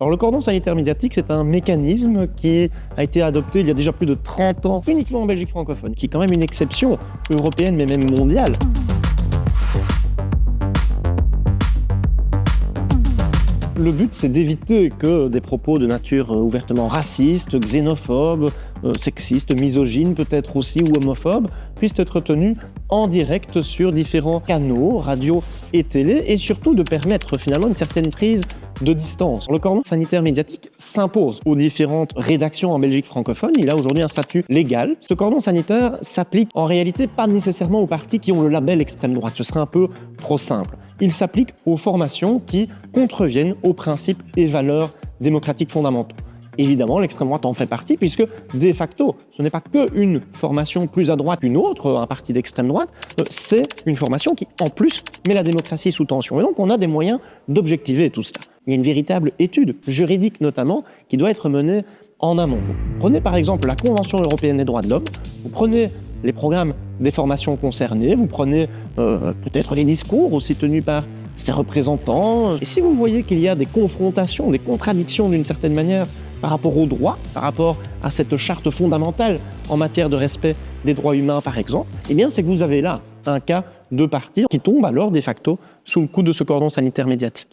Alors le cordon sanitaire médiatique, c'est un mécanisme qui a été adopté il y a déjà plus de 30 ans, uniquement en Belgique francophone, qui est quand même une exception européenne, mais même mondiale. Le but, c'est d'éviter que des propos de nature ouvertement raciste, xénophobe, sexiste, misogyne peut-être aussi, ou homophobe, puissent être tenus en direct sur différents canaux, radio et télé, et surtout de permettre finalement une certaine prise de distance. Le cordon sanitaire médiatique s'impose aux différentes rédactions en Belgique francophone. Il a aujourd'hui un statut légal. Ce cordon sanitaire s'applique en réalité pas nécessairement aux partis qui ont le label extrême droite. Ce serait un peu trop simple. Il s'applique aux formations qui contreviennent aux principes et valeurs démocratiques fondamentaux. Évidemment, l'extrême droite en fait partie, puisque de facto, ce n'est pas qu'une formation plus à droite qu'une autre, un parti d'extrême droite, c'est une formation qui, en plus, met la démocratie sous tension. Et donc, on a des moyens d'objectiver tout cela. Il y a une véritable étude juridique, notamment, qui doit être menée en amont. Prenez par exemple la Convention européenne des droits de l'homme, vous prenez les programmes des formations concernées, vous prenez peut-être les discours aussi tenus par ses représentants. Et si vous voyez qu'il y a des confrontations, des contradictions d'une certaine manière par rapport aux droits, par rapport à cette charte fondamentale en matière de respect des droits humains par exemple, eh bien c'est que vous avez là un cas de parti qui tombe alors de facto sous le coup de ce cordon sanitaire médiatique.